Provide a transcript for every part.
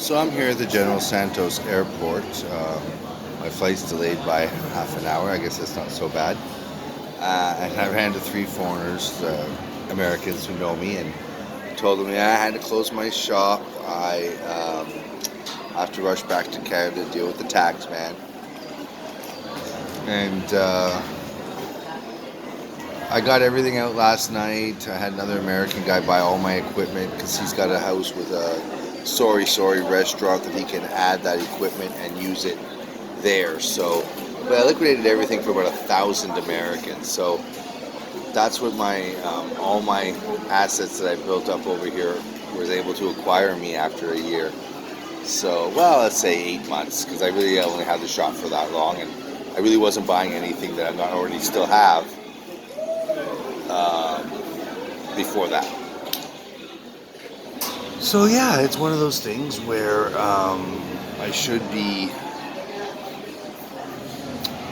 So I'm here at the General Santos airport. My flight's delayed by half an hour. I guess that's not so bad. And I ran to three foreigners, Americans who know me, and told them I had to close my shop. I have to rush back to Canada to deal with the tax man. And I got everything out last night. I had another American guy buy all my equipment because he's got a house with a sorry restaurant that he can add that equipment and use it there. So, but I liquidated everything for about 1,000 Americans. So that's what my all my assets that I built up over here was able to acquire me after a year. So, well, let's say 8 months because I really only had the shop for that long, and I really wasn't buying anything that I not already still have um, before that. So yeah, it's one of those things where I should be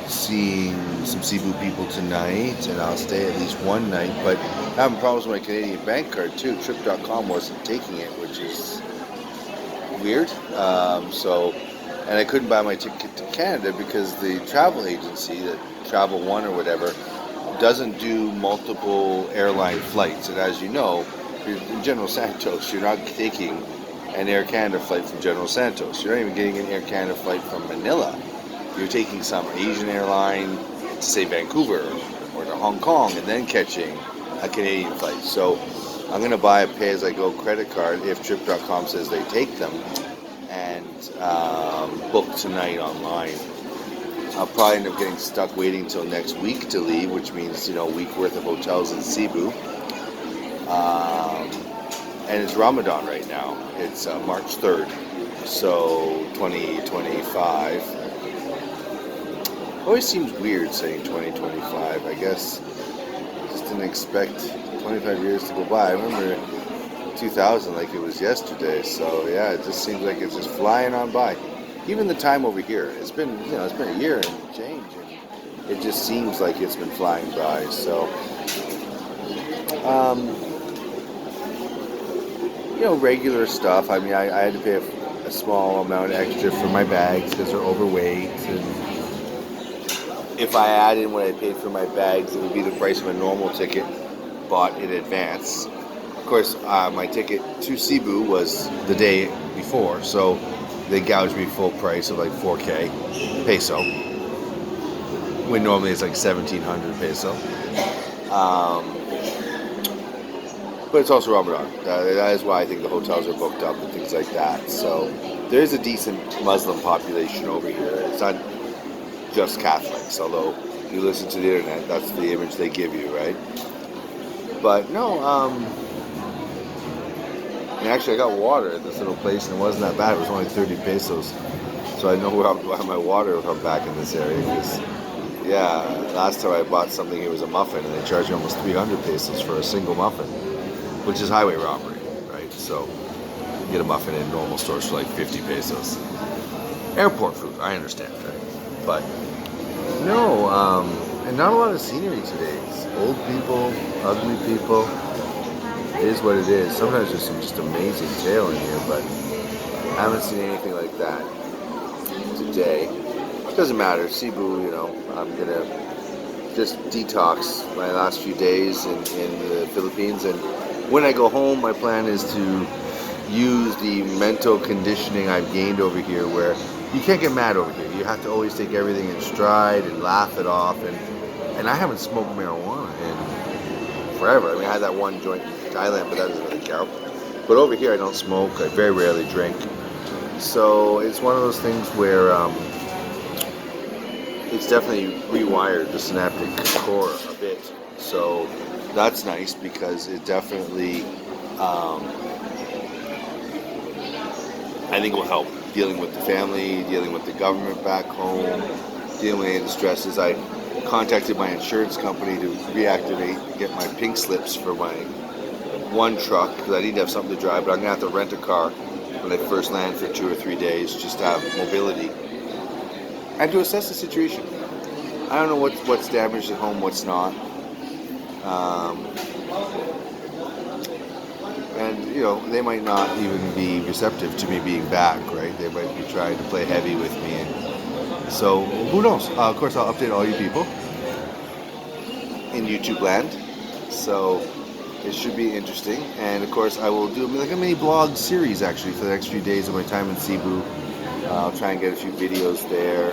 seeing some Cebu people tonight, and I'll stay at least one night. But I'm having problems with my Canadian bank card too. Trip.com wasn't taking it, which is weird. And I couldn't buy my ticket to Canada because the travel agency, the Travel One or whatever, doesn't do multiple airline flights. And as you know, in General Santos, you're not taking an Air Canada flight from General Santos. You're not even getting an Air Canada flight from Manila. You're taking some Asian airline to, say, Vancouver or to Hong Kong and then catching a Canadian flight. So I'm going to buy a pay-as-I-go credit card if Trip.com says they take them and book tonight online. I'll probably end up getting stuck waiting until next week to leave, which means, a week worth of hotels in Cebu. And it's Ramadan right now. It's March 3rd, so 2025. Always seems weird saying 2025. I guess just didn't expect 25 years to go by. I remember 2000 like it was yesterday. So yeah, it just seems like it's just flying on by. Even the time over here, it's been a year and change, and it just seems like it's been flying by. So, regular stuff. I mean, I had to pay a small amount extra for my bags because they're overweight, and if I add in what I paid for my bags, it would be the price of a normal ticket bought in advance. Of course, my ticket to Cebu was the day before, so they gouged me full price of like 4K peso, when normally it's like 1,700 peso. But it's also Ramadan. That is why I think the hotels are booked up and things like that. So there's a decent Muslim population over here. It's not just Catholics, although you listen to the internet, that's the image they give you, right? But no, and actually I got water at this little place and it wasn't that bad. It was only 30 pesos. So I know where I'll buy my water if I'm back in this area. Because, yeah, last time I bought something, it was a muffin, and they charged me almost 300 pesos for a single muffin, which is highway robbery, right? So you get a muffin in normal stores for like 50 pesos. Airport food, I understand, right? But no, and not a lot of scenery today. It's old people, ugly people. It is what it is. Sometimes there's some just amazing tail in here, but I haven't seen anything like that today. It doesn't matter. Cebu, I'm gonna just detox my last few days in the Philippines, and when I go home, my plan is to use the mental conditioning I've gained over here, where you can't get mad over here. You have to always take everything in stride and laugh it off, and I haven't smoked marijuana in forever. I mean, I had that one joint in Thailand, but that doesn't really count. But over here, I don't smoke. I very rarely drink. So it's one of those things where it's definitely rewired the synaptic core a bit. So that's nice because it definitely, I think, will help dealing with the family, dealing with the government back home, dealing with any of the stresses. I contacted my insurance company to reactivate, get my pink slips for my one truck because I need to have something to drive, but I'm going to have to rent a car when I first land for 2 or 3 days just to have mobility and to assess the situation. I don't know what's damaged at home, what's not. and they might not even be receptive to me being back, right? They might be trying to play heavy with me, and so who knows? Of course, I'll update all you people in YouTube land. So it should be interesting, and of course, I will do like a mini blog series actually for the next few days of my time in Cebu. I'll try and get a few videos there.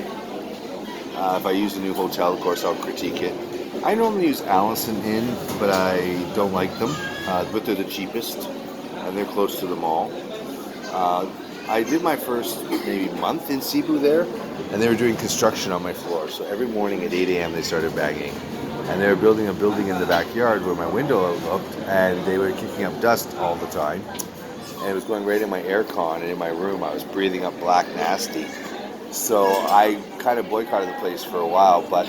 If I use a new hotel, of course, I'll critique it. I normally use Allison Inn, but I don't like them. But they're the cheapest, and they're close to the mall. I did my first maybe month in Cebu there, and they were doing construction on my floor. So every morning at 8 a.m. they started banging. And they were building a building in the backyard where my window looked, and they were kicking up dust all the time. And it was going right in my aircon, and in my room I was breathing up black nasty. So I kind of boycotted the place for a while, but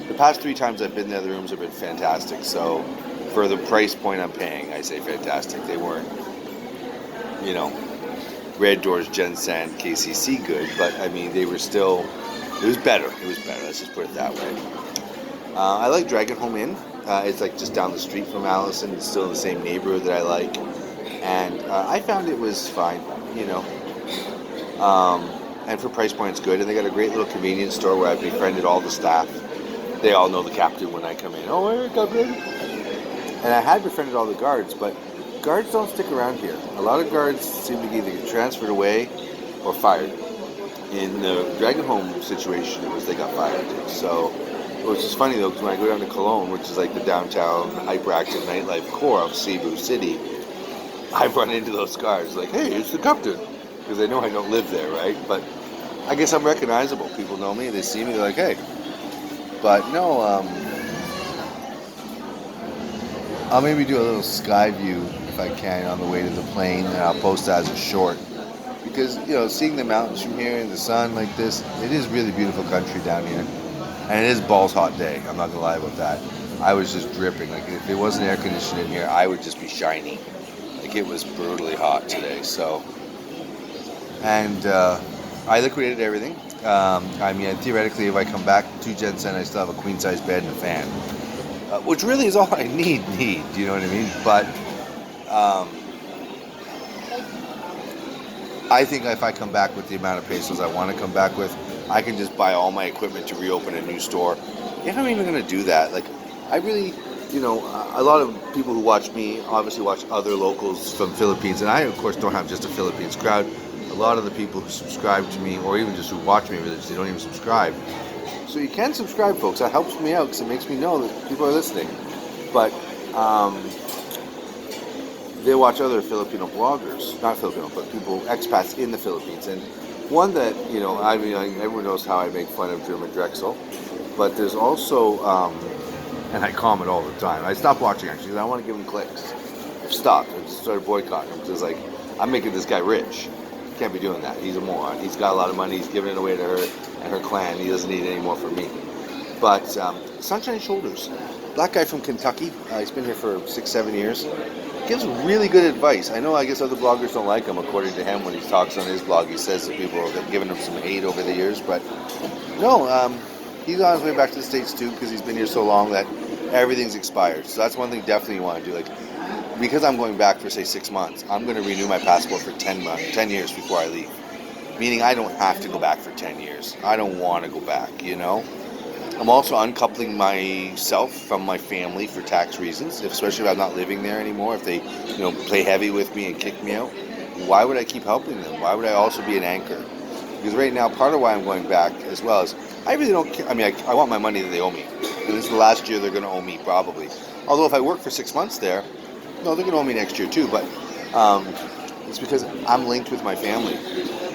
the past 3 times I've been there, the rooms have been fantastic. So for the price point I'm paying, I say fantastic. They weren't, Red Doors, Gen San, KCC good, but I mean, they were still, it was better. It was better, let's just put it that way. I like Dragon Home Inn. It's like just down the street from Allison. It's still in the same neighborhood that I like. And I found it was fine, and for price point, it's good. And they got a great little convenience store where I've befriended all the staff. They all know the captain when I come in. Oh, hey, captain. And I had befriended all the guards, but guards don't stick around here. A lot of guards seem to either get transferred away or fired. In the Dragon Home situation, it was they got fired. So, which is funny though, because when I go down to Cologne, which is like the downtown hyperactive nightlife core of Cebu City, I run into those guards like, hey, it's the captain. Because they know I don't live there, right? But I guess I'm recognizable. People know me, they see me, they're like, hey. But no, I'll maybe do a little sky view if I can on the way to the plane, and I'll post that as a short. Because, seeing the mountains from here and the sun like this, it is really beautiful country down here. And it is balls hot day, I'm not going to lie about that. I was just dripping. Like, if it wasn't air conditioned in here, I would just be shiny. Like, it was brutally hot today, so. And I liquidated everything. Theoretically, if I come back to Gen San, I still have a queen-size bed and a fan. Which really is all I need, you know what I mean? But I think if I come back with the amount of pesos I want to come back with, I can just buy all my equipment to reopen a new store. If I'm even going to do that, like, I really, a lot of people who watch me obviously watch other locals from Philippines, and I, of course, don't have just a Philippines crowd. A lot of the people who subscribe to me, or even just who watch me, they don't even subscribe. So you can subscribe, folks. That helps me out because it makes me know that people are listening. But they watch other Filipino bloggers, not Filipino, but people, expats in the Philippines. And one that, everyone knows how I make fun of German Drexel. But there's also, and I comment all the time. I stopped watching, actually, because I want to give him clicks. I've stopped. I just started boycotting him because, I'm making this guy rich. Can't be doing that. He's a moron. He's got a lot of money. He's giving it away to her and her clan. He doesn't need it anymore from me. But Sunshine Shoulders, black guy from Kentucky. He's been here for 6-7 years. Gives really good advice. I guess other bloggers don't like him, according to him. When he talks on his blog, he says that people have given him some hate over the years. But no, he's on his way back to the States too, because he's been here so long that everything's expired. So that's one thing definitely you want to do. Because I'm going back for, say, 6 months, I'm going to renew my passport for 10 years before I leave. Meaning I don't have to go back for 10 years. I don't want to go back, I'm also uncoupling myself from my family for tax reasons, especially if I'm not living there anymore. If they, play heavy with me and kick me out, why would I keep helping them? Why would I also be an anchor? Because right now, part of why I'm going back as well is I really don't care. I want my money that they owe me. And this is the last year they're going to owe me, probably. Although if I work for 6 months there, no, they're going to owe me next year too, but it's because I'm linked with my family.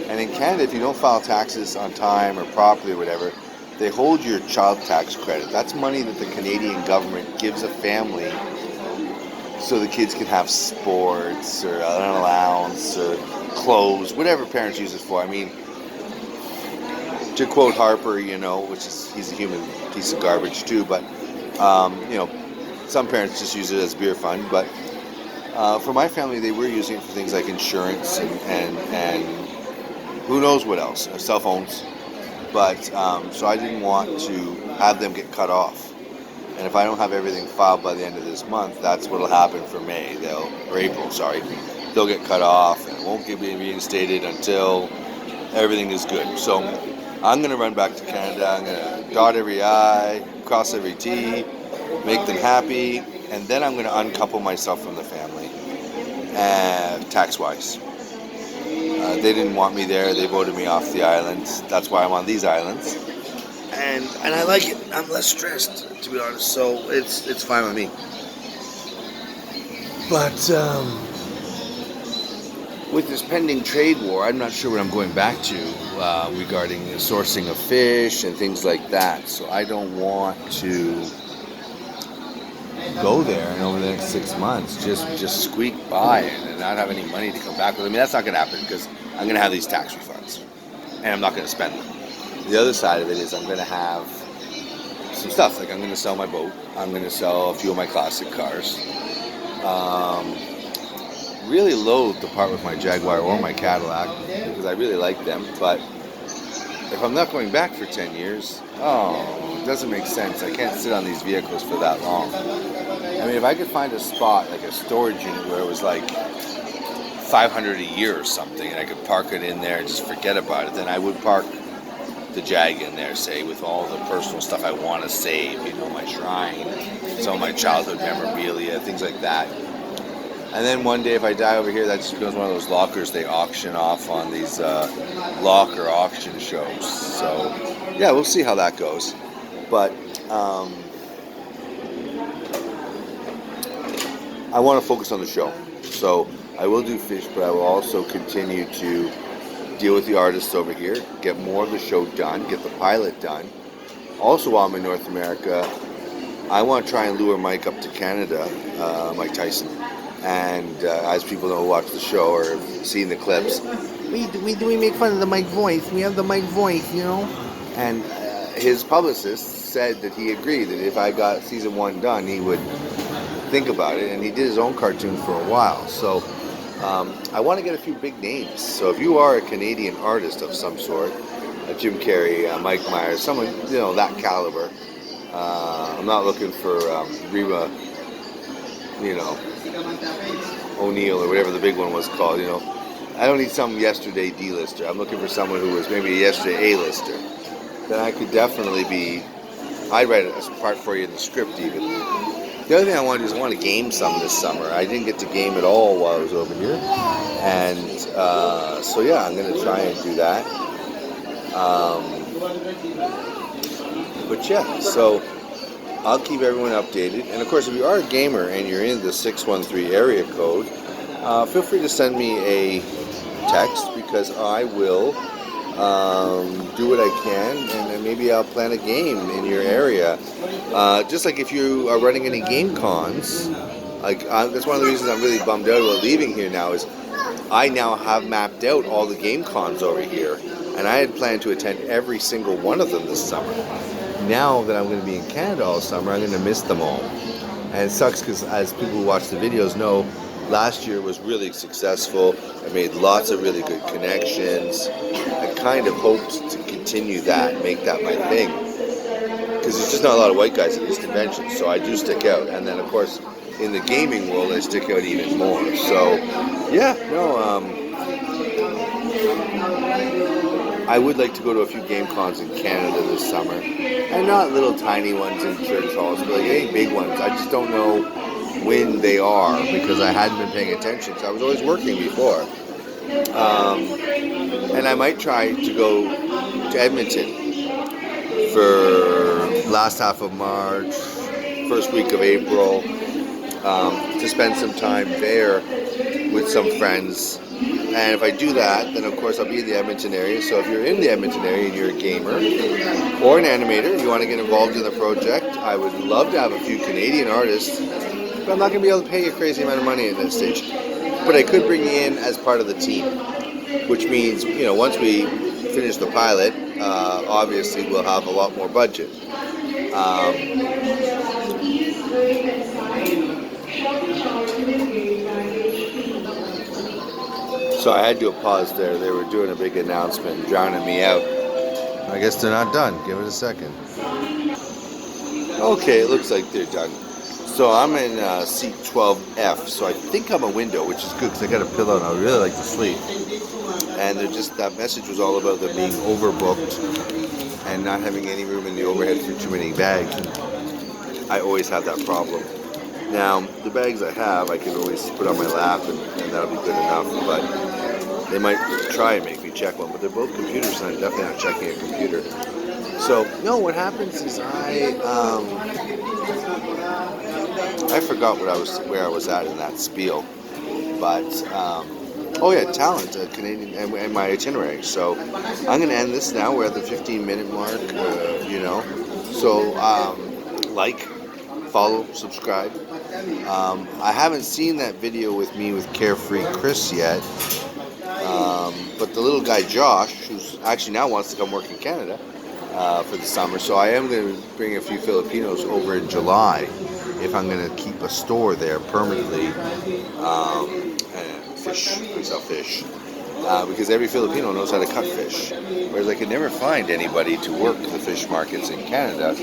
And in Canada, if you don't file taxes on time or properly or whatever, they hold your child tax credit. That's money that the Canadian government gives a family so the kids can have sports or an allowance or clothes, whatever parents use it for. To quote Harper, he's a human piece of garbage too, but, some parents just use it as beer fund, but for my family, they were using it for things like insurance and who knows what else, cell phones. But so I didn't want to have them get cut off. And if I don't have everything filed by the end of this month, that's what'll happen for May. Or April, sorry. They'll get cut off and won't get reinstated until everything is good. So I'm going to run back to Canada. I'm going to dot every I, cross every T, make them happy, and then I'm going to uncouple myself from the family, tax-wise. They didn't want me there. They voted me off the island. That's why I'm on these islands. And I like it. I'm less stressed, to be honest. So it's fine with me. But with this pending trade war, I'm not sure what I'm going back to regarding the sourcing of fish and things like that. So I don't want to go there and over the next 6 months just squeak by and not have any money to come back with. I mean, that's not going to happen because I'm going to have these tax refunds and I'm not going to spend them. The other side of it is I'm going to have some stuff. Like I'm going to sell my boat. I'm going to sell a few of my classic cars. Really loath to part with my Jaguar or my Cadillac because I really like them. But if I'm not going back for 10 years, it doesn't make sense. I can't sit on these vehicles for that long. I mean, if I could find a spot, like a storage unit where it was like $500 a year or something, and I could park it in there and just forget about it, then I would park the Jag in there, say, with all the personal stuff I want to save, my shrine, some of my childhood memorabilia, things like that. And then one day if I die over here, that just becomes one of those lockers they auction off on these locker auction shows. So, yeah, we'll see how that goes. But I want to focus on the show. So I will do fish, but I will also continue to deal with the artists over here, get more of the show done, get the pilot done. Also, while I'm in North America, I want to try and lure Mike up to Canada, Mike Tyson. And as people know who watch the show or have seen the clips, we make fun of the Mike voice. We have the Mike voice, And his publicist said that he agreed that if I got season 1 done, he would think about it. And he did his own cartoon for a while. So I want to get a few big names. So if you are a Canadian artist of some sort, Jim Carrey, Mike Myers, someone, that caliber, I'm not looking for Reba, O'Neill or whatever the big one was called, I don't need some yesterday D-lister. I'm looking for someone who was maybe a yesterday A-lister. Then I could definitely I'd write a part for you in the script even. The other thing I want to do is I want to game some this summer. I didn't get to game at all while I was over here. And so yeah, I'm going to try and do that. But yeah, so I'll keep everyone updated. And of course, if you are a gamer and you're in the 613 area code, feel free to send me a text because I will do what I can, and then maybe I'll plan a game in your area. Just like if you are running any game cons, that's one of the reasons I'm really bummed out about leaving here now is I now have mapped out all the game cons over here, and I had planned to attend every single one of them this summer. Now that I'm going to be in Canada all summer, I'm going to miss them all. And it sucks because as people who watch the videos know, last year was really successful. I made lots of really good connections. I kind of hoped to continue that and make that my thing. Because there's just not a lot of white guys at these conventions, so I do stick out. And then, of course, in the gaming world, I stick out even more. So, yeah, I would like to go to a few game cons in Canada this summer. And not little tiny ones in church halls, but any big ones. I just don't know when they are because I hadn't been paying attention. So I was always working before. And I might try to go to Edmonton for last half of March, first week of April, to spend some time there with some friends. And if I do that, then of course I'll be in the Edmonton area. So if you're in the Edmonton area and you're a gamer or an animator, you want to get involved in the project, I would love to have a few Canadian artists. But I'm not going to be able to pay you a crazy amount of money at this stage. But I could bring you in as part of the team, which means, once we finish the pilot, obviously we'll have a lot more budget. So I had to pause there. They were doing a big announcement, drowning me out. I guess they're not done. Give it a second. Okay, it looks like they're done. So I'm in seat 12F, so I think I'm a window, which is good because I got a pillow and I would really like to sleep. And they're just that message was all about them being overbooked and not having any room in the overhead for too many bags. And I always have that problem. Now the bags I have, I can always put on my lap, and that'll be good enough. But they might try and make me check one, but they're both computers, and I'm definitely not checking a computer. So no, what happens is I forgot where I was at in that spiel, but oh yeah, talent, Canadian, and my itinerary. So I'm going to end this now. We're at the 15-minute mark, So like, follow, subscribe. I haven't seen that video with me with Carefree Chris yet, but the little guy Josh, who's actually now wants to come work in Canada for the summer, so I am going to bring a few Filipinos over in July if I'm going to keep a store there permanently. And fish, we sell fish. Because every Filipino knows how to cut fish, whereas I could never find anybody to work the fish markets in Canada.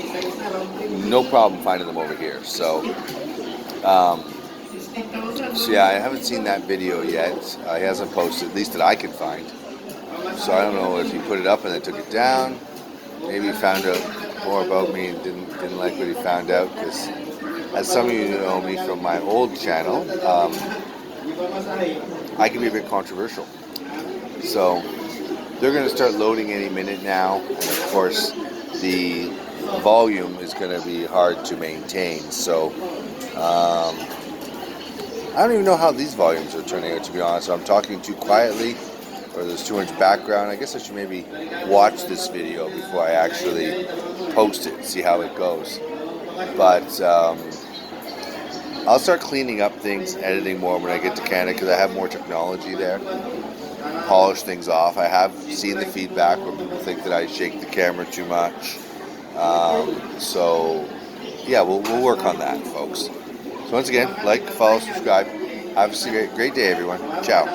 No problem finding them over here. Um, so yeah, I haven't seen that video yet. He hasn't posted, at least that I can find. So I don't know if he put it up and then took it down. Maybe he found out more about me and didn't like what he found out. Because as some of you know me from my old channel, I can be a bit controversial. So they're going to start loading any minute now, and of course the volume is going to be hard to maintain. So I don't even know how these volumes are turning out, to be honest. So I'm talking too quietly, or there's too much background. I guess I should maybe watch this video before I actually post it, see how it goes. But I'll start cleaning up things, editing more when I get to Canada because I have more technology there. Polish things off. I have seen the feedback where people think that I shake the camera too much. So yeah, we'll work on that, folks. So once again, like, follow, subscribe. Have a great day, everyone. Ciao.